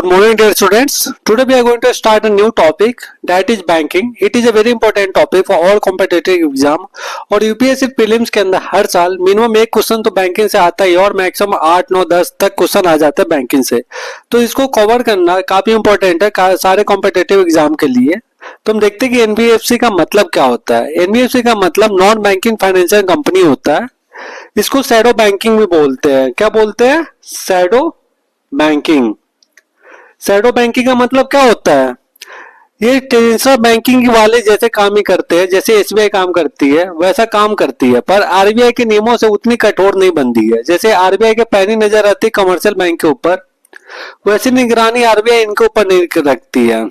Good morning, dear students. Today we are going to start a new topic, that is banking. It is a very important topic for all competitive exam. और UPSC prelims के अंदर हर साल minimum एक question तो banking से आता है और मैक्सिमम 8, 9, 10 तक क्वेश्चन आ जाता है बैंकिंग से. तो इसको कवर करना काफी इंपॉर्टेंट है सारे कॉम्पिटिटिव एग्जाम के लिए. तो हम देखते हैं कि एनबीएफसी का मतलब क्या होता है. एनबीएफसी का मतलब नॉन बैंकिंग फाइनेंशियल कंपनी होता है. इसको शैडो बैंकिंग भी बोलते हैं. क्या बोलते हैं? Shadow banking. शैडो बैंकिंग का मतलब क्या होता है? ये ट्रेडिशनल बैंकिंग वाले जैसे काम ही करते हैं, जैसे एसबीआई काम करती है वैसा काम करती है, पर आरबीआई के नियमों से उतनी कठोर नहीं बनती है. जैसे आरबीआई के पैनी नजर आती है कमर्शियल बैंक के ऊपर, वैसी निगरानी आरबीआई इनके ऊपर नहीं रखती है.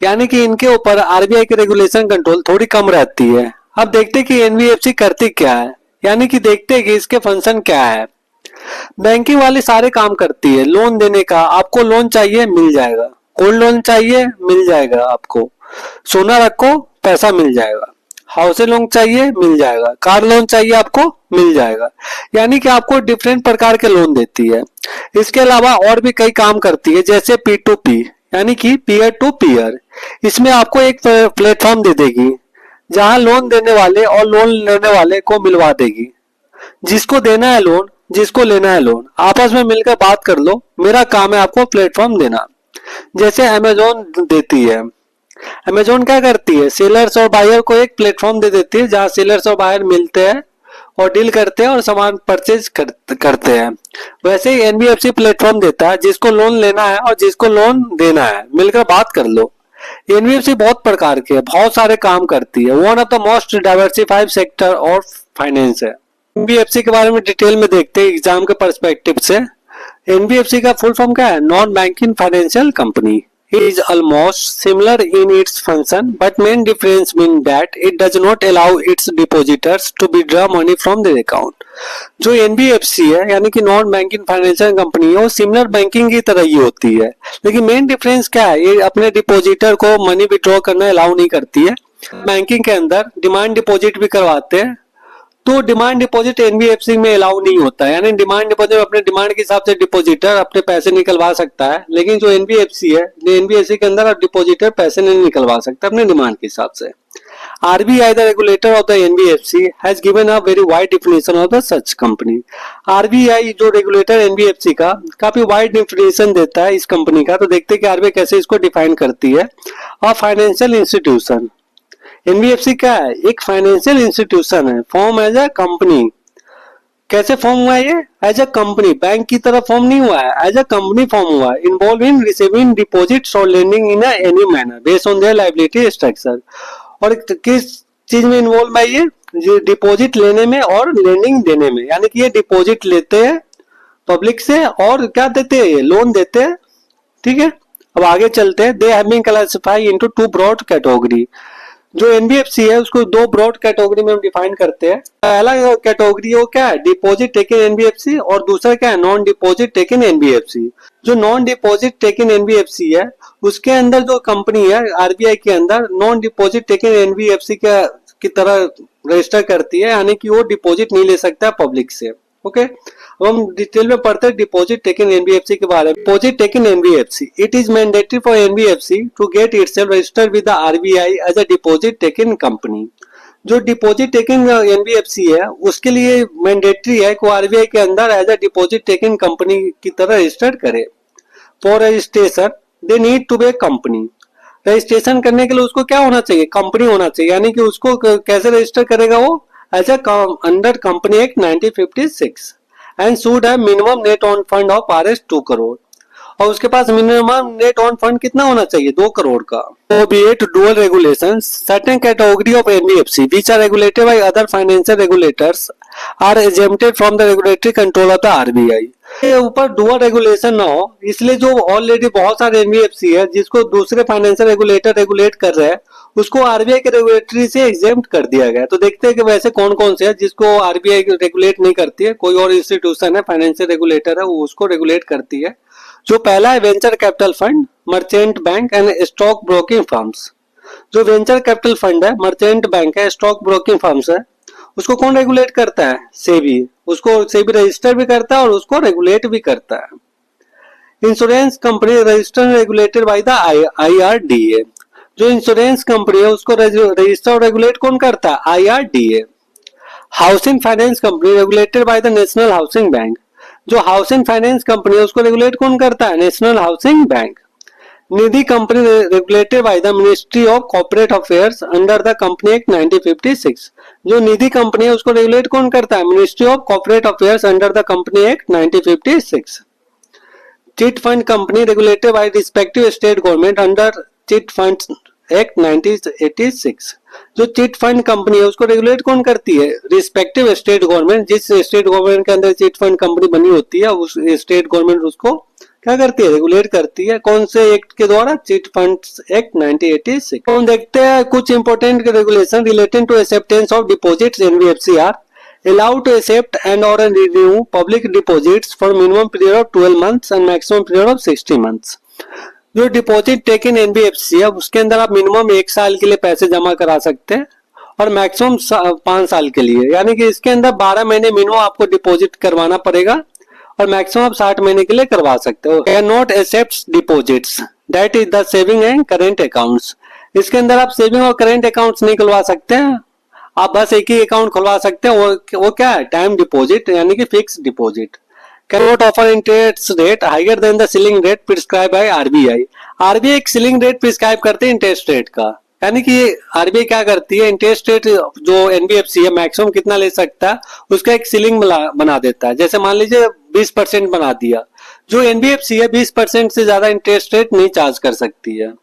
यानी कि इनके ऊपर आरबीआई की रेगुलेशन कंट्रोल थोड़ी कम रहती है. अब देखते हैं कि एनबीएफसी करती क्या है, यानी कि देखते हैं कि इसके फंक्शन क्या है. बैंकिंग वाली सारे काम करती है. लोन देने का, आपको लोन चाहिए मिल जाएगा, गोल्ड लोन चाहिए मिल जाएगा, आपको सोना रखो पैसा मिल जाएगा, हाउसिंग लोन चाहिए मिल जाएगा, कार लोन चाहिए आपको मिल जाएगा. यानी कि आपको डिफरेंट प्रकार के लोन देती है. इसके अलावा और भी कई काम करती है, जैसे P2P यानी कि पीयर टू पीयर. इसमें आपको एक प्लेटफॉर्म दे देगी जहां लोन देने वाले और लोन लेने वाले को मिलवा देगी. जिसको देना है लोन, जिसको लेना है लोन, आपस में मिलकर बात कर लो. मेरा काम है आपको प्लेटफॉर्म देना. जैसे अमेजोन देती है. अमेजोन क्या करती है? सेलर्स और बायर को एक प्लेटफॉर्म दे देती है जहां सेलर्स और बायर मिलते हैं और डील करते हैं और सामान परचेज करते हैं. वैसे ही एनबीएफसी प्लेटफॉर्म देता है, जिसको लोन लेना है और जिसको लोन देना है मिलकर बात कर लो. एनबीएफसी बहुत प्रकार के बहुत सारे काम करती है. One of the most diversified sector of finance है. एनबीएफसी के बारे में डिटेल में देखते हैं एग्जाम के पर्सपेक्टिव से. एनबीएफसी का फुल फॉर्म क्या है? Non banking financial company. It is almost similar in its function, but main difference mean that it does not allow its depositors to withdraw money from their account. जो NBFC है यानी कि non banking financial company है, वो similar banking की तरह ही होती है. लेकिन मेन डिफरेंस क्या है? ये अपने डिपोजिटर को मनी विड्रॉ करना अलाउ नहीं करती है. बैंकिंग के अंदर डिमांड डिपॉजिट भी करवाते हैं, तो डिमांड डिपॉजिट एनबीएफसी में अलाउ नहीं होता है. यानी डिमांड डिपॉजिट अपने डिमांड के हिसाब से डिपॉजिटर अपने पैसे निकलवा सकता है, लेकिन जो एनबीएफसी है, एनबीएफसी के अंदर डिपॉजिटर पैसे नहीं निकलवा सकता अपने डिमांड के हिसाब से. RBI the regulator of the NBFC has given a very wide definition of the such company. RBI जो रेगुलेटर एनबीएफसी का काफी वाइड डेफिनेशन देता है इस कंपनी का. तो देखते हैं कि आरबीआई कैसे इसको डिफाइन करती है. A financial institution. एनबीएफसी क्या है? एक फाइनेंशियल इंस्टीट्यूशन है, फॉर्म एज अ कंपनी. कैसे फॉर्म हुआ है ये? As a company. बैंक की तरह फॉर्म नहीं हुआ है, एज अ कंपनी फॉर्म हुआ है. इन्वॉल्व इन रिसीविंग डिपॉजिट्स और lending in any manner based on their liability structure. और किस चीज में इन्वॉल्व है ये? डिपॉजिट लेने में और लेंडिंग देने में. यानी कि ये डिपॉजिट लेते हैं पब्लिक से और क्या देते हैं? ये लोन देते हैं. ठीक है, अब आगे चलते हैं. They have been classified into two broad category. जो एनबीएफसी है उसको दो ब्रॉड कैटेगरी में हम डिफाइन करते हैं. पहला कैटेगरी वो क्या है? डिपॉजिट टेकन एनबीएफसी, और दूसरा क्या है? Non deposit taken NBFC. जो नॉन डिपॉजिट टेकन एनबीएफसी है उसके अंदर जो कंपनी है आरबीआई के अंदर नॉन डिपॉजिट टेकन एनबीएफसी की तरह रजिस्टर करती है, यानी कि वो डिपॉजिट नहीं ले सकता पब्लिक से. ओके, अब हम डिटेल में पढ़ते हैं डिपॉजिट टेकन एनबीएफसी के बारे में. Deposit taken NBFC. It is mandatory for NBFC to get itself registered with the RBI as a deposit taken company. जो डिपॉजिट टेकन एनबीएफसी है उसके लिए मैंडेटरी है कि आरबीआई के अंदर as a deposit taken company की तरह रजिस्टर्ड करे. For registration they need to be a company. Registration करने के लिए उसको क्या होना चाहिए? कंपनी होना चाहिए. यानी कि उसको कैसे रजिस्टर करेगा वो? As a under company act 1956 एंड should have minimum net own fund of Rs 2 crore. और उसके पास मिनिमम नेट ऑन फंड कितना होना चाहिए? 2 करोड़ का. Albeit dual regulations, certain category of NBFC which are regulated by other financial regulators are exempted from the regulatory control of the RBI. ये ऊपर dual regulation ना हो, इसलिए जो ऑलरेडी बहुत सारे एनबीएफसी है जिसको दूसरे फाइनेंशियल रेगुलेटर रेगुलेट कर रहे हैं उसको आरबीआई के रेगुलेटरी से एग्जेम्प्ट कर दिया गया. तो देखते हैं कि वैसे कौन कौन से है जिसको आरबीआई रेगुलेट नहीं करती है. कोई और इंस्टीट्यूशन है, फाइनेंशियल रेगुलेटर है, वो उसको रेगुलेट करती है. जो पहला है venture capital fund, merchant bank and stock broking firms. जो वेंचर कैपिटल फंड है, मर्चेंट बैंक है, स्टॉक ब्रोकिंग फर्म्स है, उसको कौन रेगुलेट करता है? सेबी. उसको सेबी रजिस्टर भी करता है और उसको रेगुलेट भी करता है. Insurance company registered regulated by the IRDA। जो इंश्योरेंस कंपनी है उसको रजिस्टर और रेगुलेट कौन करता है? IRDA। Housing finance company regulated by the national housing bank. जो हाउसिंग फाइनेंस कंपनी है उसको रेगुलेट कौन करता है? National housing bank. Nidhi company regulated by the ministry of corporate affairs under the company act 1956। जो निधि कंपनी है उसको regulate कौन करता है? Ministry of corporate affairs under the company act 1956। Chit fund company regulated by respective state government under chit fund act 1986। जो chit fund company है उसको regulate कौन करती है? Respective state government. जिस स्टेट गवर्नमेंट के अंदर चिट फंड कंपनी बनी होती है उस स्टेट गवर्नमेंट उसको क्या करती है? रेगुलेट करती है। कौन से एक्ट के द्वारा? Chit funds act 1986। तो हम देखते हैं कुछ important regulation related to acceptance of deposits. NBFC are allowed to accept and or renew public deposits for minimum period of 12 months and maximum period of 60 months। जो deposit taken NBFC है उसके अंदर आप मिनिमम 1 साल के लिए पैसे जमा करा सकते हैं और मैक्सिमम 5 साल के लिए, यानी कि इसके अंदर 12 महीने मिनिमम आपको डिपॉजिट करवाना पड़ेगा और मैक्सिमम आप 60 महीने के लिए करवा सकते हो। Can not accept deposits that is the saving and current accounts. इसके अंदर आप सेविंग और करेंट अकाउंट्स नहीं खुलवा सकते हैं, आप बस एक ही अकाउंट खुलवा सकते हैं। वो क्या है? टाइम डिपॉजिट यानी कि fix deposit. Can not offer interest rate higher than the ceiling rate prescribe by RBI. RBI एक सीलिंग रेट प्रिस्क्राइब करते हैं इंटरेस्ट रेट का, यानी कि आरबीआई क्या करती है? इंटरेस्ट रेट जो एनबीएफसी है मैक्सिमम कितना ले सकता है उसका एक सीलिंग बना देता है। जैसे मान लीजिए 20% बना दिया, जो एनबीएफसी है 20% से ज्यादा इंटरेस्ट रेट नहीं चार्ज कर सकती है।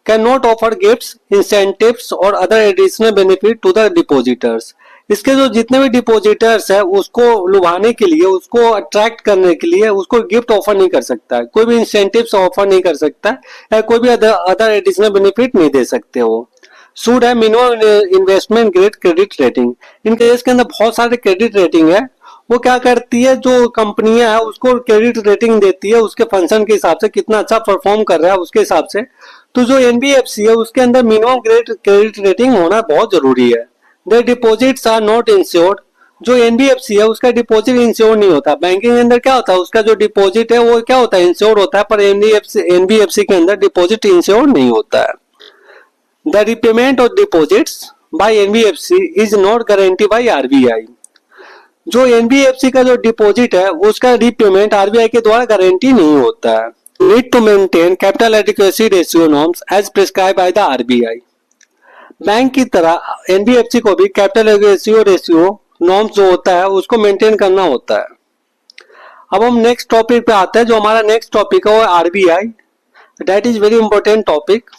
Can not offer gifts, incentives और other additional benefit to the depositors. इसके जो जितने भी डिपोजिटर्स है उसको लुभाने के लिए, उसको अट्रैक्ट करने के लिए उसको गिफ्ट ऑफर नहीं कर सकता है, कोई भी इंसेंटिव्स ऑफर नहीं कर सकता है या कोई भी अदर एडिशनल बेनिफिट नहीं दे सकते हो। शुड है minimum investment grade credit rating. इनके देश के अंदर बहुत सारे क्रेडिट रेटिंग है, वो क्या करती है? जो कंपनियां है उसको क्रेडिट रेटिंग देती है उसके फंक्शन के हिसाब से, कितना अच्छा परफॉर्म कर रहा है उसके हिसाब से। तो जो एनबीएफसी है उसके अंदर मिनिमम क्रेडिट रेटिंग होना बहुत जरूरी है। The deposits are not insured. जो एनबीएफसी है उसका डिपॉजिट इंश्योर नहीं होता। बैंकिंग के अंदर क्या होता है? उसका जो डिपॉजिट है वो क्या होता है? इंश्योर होता है, पर एनबीएफसी के अंदर डिपॉजिट इंश्योर नहीं होता है। The repayment of deposits by NBFC is not guarantee by RBI. जो एनबीएफसी का जो डिपॉजिट है उसका रीपेमेंट आरबीआई के द्वारा गारंटी नहीं होता है। Need to maintain capital adequacy ratio norms as prescribe by the RBI. Bank की तरह एनबीएफसी को भी कैपिटल एडिक्वेसी रेशियो नॉर्म्स जो होता है उसको मेंटेन करना होता है। अब हम नेक्स्ट टॉपिक पे आते हैं। जो हमारा नेक्स्ट टॉपिक है वो RBI, that is very important topic.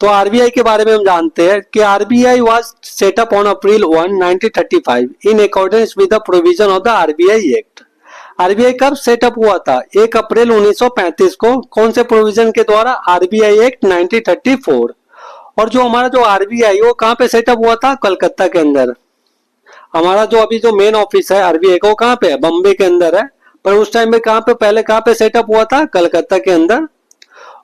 तो आरबीआई के बारे में हम जानते हैं कि RBI was set up on April 1, 1935 in accordance with the provision of the RBI act. RBI कब सेटअप हुआ था? 1 अप्रैल 1935 को। कौन से प्रोविजन के द्वारा? RBI act 1934। और जो हमारा जो आरबीआई वो कहाँ पे सेटअप हुआ था? कलकत्ता के अंदर। हमारा जो अभी जो मेन ऑफिस है आरबीआई का वो कहाँ पे है? बम्बे के अंदर है, पर उस टाइम पे कहाँ पे पहले कहाँ पे सेटअप हुआ था? कलकत्ता के अंदर।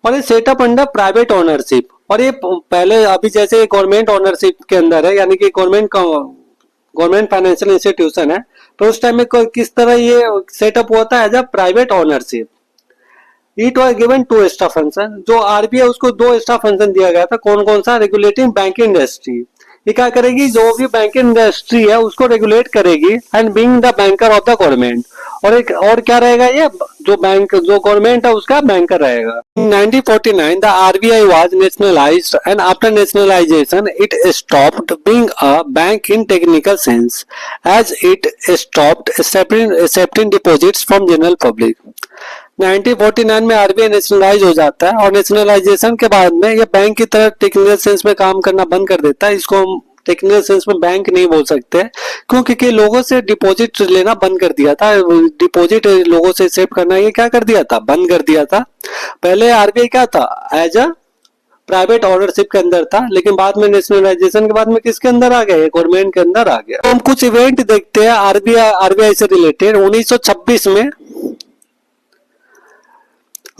और ये सेटअप अंडर प्राइवेट ओनरशिप, और ये पहले अभी जैसे गवर्नमेंट ओनरशिप के अंदर है, यानी कि गवर्नमेंट फाइनेंशियल इंस्टीट्यूशन है, तो उस टाइम में किस तरह ये सेटअप हुआ था? As a private ownership. It was given 2 extra function. जो आरबीआई उसको 2 एक्स्ट्रा फंक्शन दिया गया था। कौन कौन सा? Regulating banking industry. ये क्या करेगी? जो भी बैंकिंग इंडस्ट्री है उसको रेगुलेट करेगी and being the banker of the government. और एक और क्या रहेगा? ये जो गवर्नमेंट है उसका बैंकर रहेगा। 1949 the RBI was nationalized and after nationalization it stopped being a bank in technical sense as it stopped accepting deposits from general public। 1949 में आरबीआई नेशनलाइज हो जाता है और नेशनलाइजेशन के बाद में ये बैंक की तरह टेक्निकल सेंस में काम करना बंद कर देता है। इसको हम टेक्निकल सेंस में बैंक नहीं बोल सकते, क्योंकि लोगों से डिपॉजिट लेना बंद कर दिया था। डिपॉजिट लोगों से एक्सेप्ट करना ये क्या कर दिया था? बंद कर दिया था। पहले आरबीआई क्या था? एज अ प्राइवेट ओनरशिप के अंदर था, लेकिन बाद में नेशनलाइजेशन के बाद में किसके अंदर आ गया? गवर्नमेंट के अंदर आ गया। तो हम कुछ इवेंट देखते हैं आरबीआई से रिलेटेड। 1926 में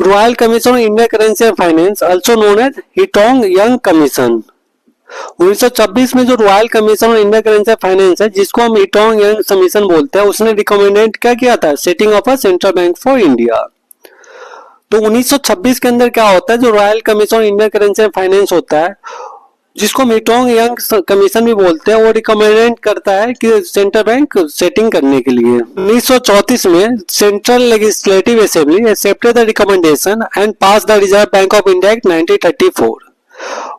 royal commission on Indian currency and finance also known as हिटोंग यंग कमीशन। 1926 में जो royal commission on Indian currency and finance है, जिसको हम हिटोंग यंग कमीशन बोलते हैं, उसने रिकमेंडेड क्या किया था? Setting of a central bank for India. तो 1926 के अंदर क्या होता है, जो royal commission on Indian currency and finance होता है, जिसको मीटोंग यंग कमीशन भी बोलते हैं, वो रिकमेंड करता है कि सेंट्रल बैंक सेटिंग करने के लिए 1934 में central legislative assembly accepted the recommendation and pass the reserve bank of India act 1934।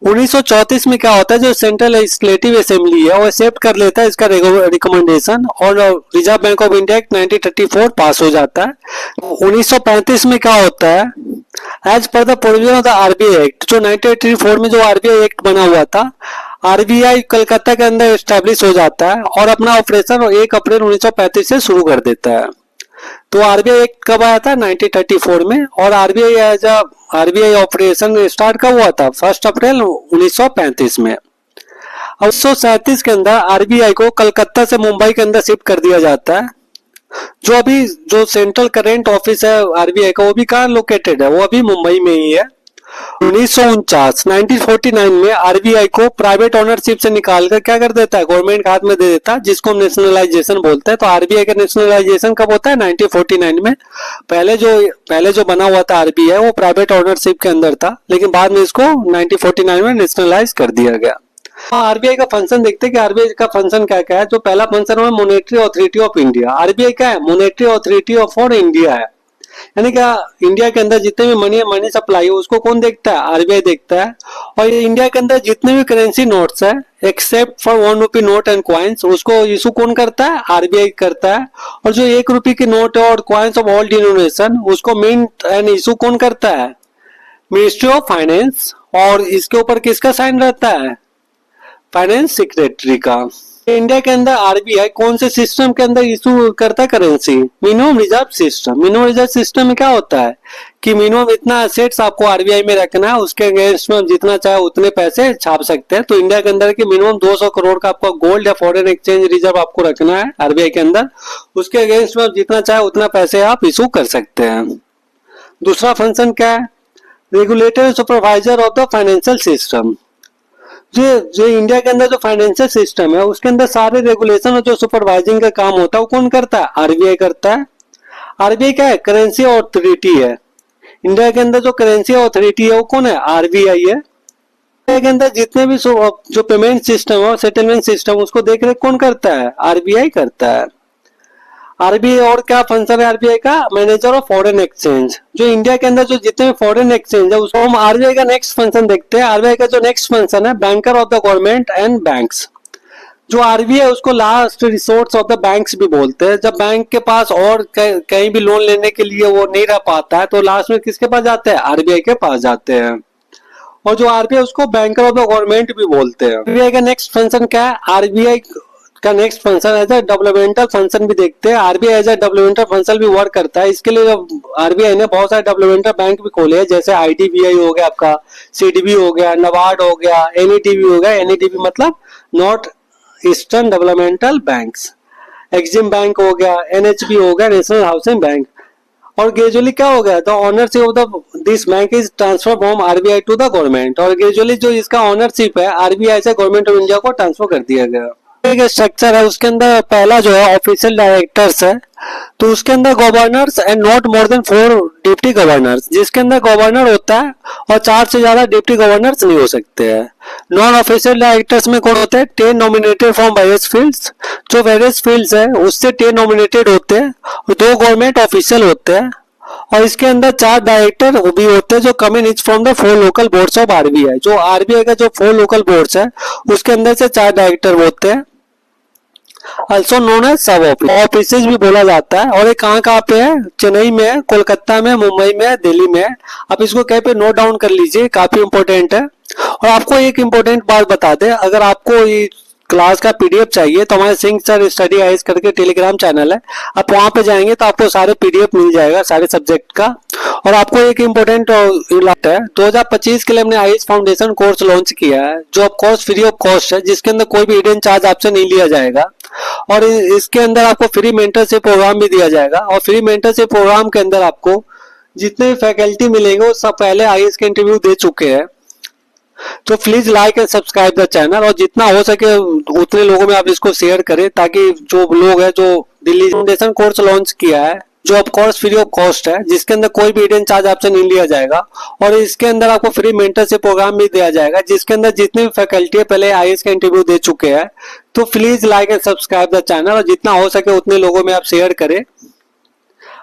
1934 में क्या होता है, जो सेंट्रल लेजिस्लेटिव असेंबली है वो एक्सेप्ट कर लेता है इसका रिकमेंडेशन और reserve bank of India act 1934 पास हो जाता है। 1935 में क्या होता है, as per the provision of the RBI act, जो 1984 में जो आरबीआई एक्ट बना हुआ था, आरबीआई कलकत्ता के अंदर एस्टेब्लिश हो जाता है और अपना ऑपरेशन 1 अप्रैल 1935 से शुरू कर देता है। तो आरबीआई एक्ट कब आया था, 1934 में, और आरबीआई ऑपरेशन स्टार्ट कब हुआ था, 1 अप्रैल 1935 में। 1937 के अंदर आरबीआई को कलकत्ता से मुंबई के अंदर शिफ्ट कर दिया जाता है। जो सेंट्रल करेंट ऑफिस है आरबीआई का, वो भी कहाँ लोकेटेड है, वो अभी मुंबई में ही है। 1949 में आरबीआई को प्राइवेट ओनरशिप से निकालकर क्या कर देता है, गवर्नमेंट के हाथ में दे देता है, जिसको हम नेशनलाइजेशन बोलते हैं। तो आरबीआई का नेशनलाइजेशन कब होता है, 1949 में। पहले जो बना हुआ था आरबीआई, वो प्राइवेट ओनरशिप के अंदर था, लेकिन बाद में इसको 1949 में नेशनलाइज कर दिया गया। आरबीआई का फंक्शन देखते हैं कि आरबीआई का फंक्शन क्या क्या है। जो पहला फंक्शन है monetary authority of India. RBI क्या है, मॉनेटरी अथॉरिटी फॉर इंडिया है, यानी क्या इंडिया के अंदर जितने भी मनी सप्लाई है उसको कौन देखता है, आरबीआई देखता है। और इंडिया के अंदर जितने भी करेंसी नोट्स है except for 1 rupee note and coins, उसको इशू कौन करता है, आरबीआई करता है। और जो 1 रुपये की नोट है और क्वाइंस ऑफ ऑल डिनोमिनेशन, उसको मिंट एंड इशू कौन करता है, मिनिस्ट्री ऑफ फाइनेंस। और इसके ऊपर किसका साइन रहता है, फाइनेंस सेक्रेटरी का। इंडिया के अंदर आरबीआई कौन से सिस्टम के अंदर इशू करता है currency, minimum reserve system. Minimum reserve system में क्या होता है कि मिनिमम इतना एसेट्स आपको आरबीआई में रखना है, उसके अगेंस्ट में जितना चाहे उतने पैसे छाप सकते हैं। तो इंडिया के अंदर की मिनिमम 200 करोड़ का आपका गोल्ड या फॉरेन एक्सचेंज रिजर्व आपको रखना है आरबीआई के अंदर, उसके अगेंस्ट में जितना चाहे उतना पैसे आप इशू कर सकते हैं। दूसरा फंक्शन क्या है, regulator supervisor of the financial system. जो इंडिया के अंदर जो फाइनेंशियल सिस्टम है उसके अंदर सारे रेगुलेशन और जो सुपरवाइजिंग का काम होता है वो कौन करता है, आरबीआई करता है। आरबीआई क्या है, करेंसी अथॉरिटी है। इंडिया के अंदर जो करेंसी अथॉरिटी है वो कौन है, आरबीआई है। इंडिया के अंदर जितने भी जो पेमेंट सिस्टम है, सेटलमेंट सिस्टम, उसको देख रेख कौन करता है, आरबीआई करता है। आरबीआई और क्या फंक्शन है आरबीआई का, मैनेजर ऑफ फॉरेन एक्सचेंज। जो इंडिया के अंदर जो जितने भी फॉरेन एक्सचेंज है उसको हम आरबीआई का नेक्स्ट फंक्शन देखते हैं। आरबीआई का जो नेक्स्ट फंक्शन है, banker of the government and banks. जो आरबीआई उसको last resource of the banks भी बोलते हैं। जब बैंक के पास और कहीं भी लोन लेने के लिए वो नहीं रह पाता है तो लास्ट में किसके पास जाते हैं, आरबीआई के पास जाते हैं। और जो आरबीआई उसको बैंकर ऑफ द गवर्नमेंट भी बोलते हैं। आरबीआई का नेक्स्ट फंक्शन क्या है, आरबीआई का next function as a developmental function भी देखते हैं। RBI as a developmental function भी वर्क करता है। इसके लिए आरबीआई ने बहुत सारे डेवलपमेंटल बैंक भी खोले हैं, जैसे आईडीबीआई हो गया, आपका सीडीबी हो गया, नबार्ड हो गया, एनईडीबी हो गया। एनईडीबी मतलब north eastern developmental banks, Exim bank हो गया, एनएचबी हो गया, नेशनल हाउसिंग बैंक। और ग्रेजुअली क्या हो गया, the ownership of the this bank is transfer from RBI to the government. और ग्रेजुअली जो इसका ऑनरशिप है आरबीआई से गवर्नमेंट ऑफ इंडिया को ट्रांसफर कर दिया गया। स्ट्रक्चर है उसके अंदर पहला जो है ऑफिशियल डायरेक्टर्स है, तो उसके अंदर governors and not more than 4 deputy governors, जिसके अंदर गवर्नर होता है और 4 से ज्यादा डिप्टी गवर्नर्स नहीं हो सकते हैं। नॉन ऑफिशियल डायरेक्टर्स में कौन होते हैं, 10 नॉमिनेटेड फ्रॉम वेरियस फील्ड्स। जो वेरियस फील्ड्स है उससे 10 नॉमिनेटेड होते हैं और 2 गवर्नमेंट ऑफिशियल होते हैं। और इसके अंदर 4 डायरेक्टर भी होते हैं जो come in from the 4 local boards of RBI. जो आरबीआई का जो 4 लोकल बोर्ड्स है उसके अंदर से 4 डायरेक्टर होते हैं, also known as सब ऑफिस भी बोला जाता है। और ये कहाँ पे है, चेन्नई में है, कोलकाता में, मुंबई में, दिल्ली में है। आप इसको कहीं पे नोट डाउन कर लीजिए, काफी इंपॉर्टेंट है। और आपको एक इंपॉर्टेंट बात बता दें, अगर आपको ये क्लास का पीडीएफ चाहिए तो हमारे सिंह सर स्टडी आईएएस करके टेलीग्राम चैनल है, आप वहां पे जाएंगे तो आपको सारे पीडीएफ मिल जाएगा सारे सब्जेक्ट का। और आपको एक इम्पोर्टेंट है, 2025 के लिए हमने आईएएस फाउंडेशन कोर्स लॉन्च किया है, जो कोर्स फ्री ऑफ कॉस्ट है, जिसके अंदर कोई भी हिडन चार्ज आपसे नहीं लिया जाएगा। और इसके अंदर आपको फ्री मेंटरशिप प्रोग्राम भी दिया जाएगा। और फ्री मेंटरशिप प्रोग्राम के अंदर आपको जितने भी फैकल्टी मिलेंगे वो सब पहले आईएएस के इंटरव्यू दे चुके हैं। तो please like and subscribe the channel, और जितना हो सके उतने लोगों में आप इसको शेयर करें, ताकि जो लोग हैं जो दिल्ली फाउंडेशन कोर्स लॉन्च किया है जो of course free of cost है, जिसके अंदर कोई भी हिडन चार्ज आपसे नहीं लिया जाएगा। और इसके अंदर आपको फ्री मेंटरशिप प्रोग्राम भी दिया जाएगा, जिसके अंदर जितने भी फैकल्टी है पहले आईएएस का इंटरव्यू दे चुके हैं। तो please like and subscribe the channel और जितना हो सके उतने लोगों में आप शेयर करें।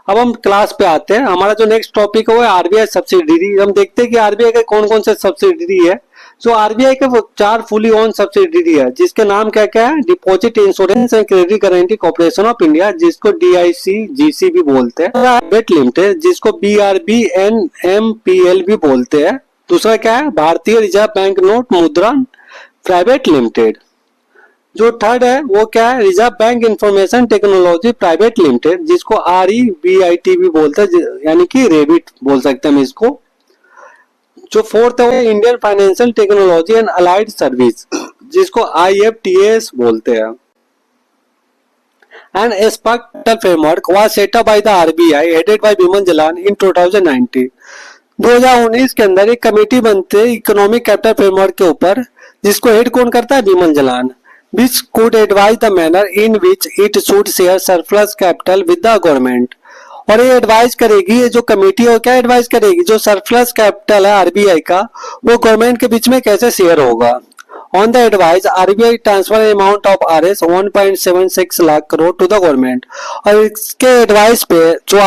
अब हम क्लास पे आते हैं। हमारा जो नेक्स्ट टॉपिक है वो है आरबीआई सब्सिडरी। हम देखते हैं कि आरबीआई के कौन कौन से सब्सिडरी है। जो आरबीआई के वो 4 फुली ओन सब्सिडरी है, जिसके नाम क्या क्या है, deposit insurance and credit guarantee corporation of India, जिसको डीआईसीजीसी भी बोलते हैं, प्राइवेट लिमिटेड, जिसको बीआरबीएनएमपीएल भी बोलते हैं। दूसरा क्या है, भारतीय रिजर्व बैंक नोट मुद्रण प्राइवेट लिमिटेड। जो थर्ड है वो क्या है, reserve bank information technology private limited, जिसको REBIT भी बोलते हैं, यानी कि रेबिट बोल सकते हैं हम इसको। जो फोर्थ है वो Indian financial technology and allied service, जिसको IFTS बोलते हैं। And expert capital framework was set up by the RBI headed by Bimal Jalan in 2019। 2019 के अंदर एक कमेटी बनती है इकोनॉमिक कैपिटल फ्रेमवर्क के ऊपर, जिसको हेड कौन करता है, Bimal Jalan, which could advise the manner in which it should share surplus capital with the government। और ये एडवाइज करेगी, ये जो कमेटी है क्या एडवाइज करेगी, जो सरप्लस कैपिटल है आरबीआई का वो गवर्नमेंट के बीच में कैसे शेयर होगा। On the advice RBI transfer amount of RS 1.76 lakh crore to the government. और इसके एडवाइस पे जो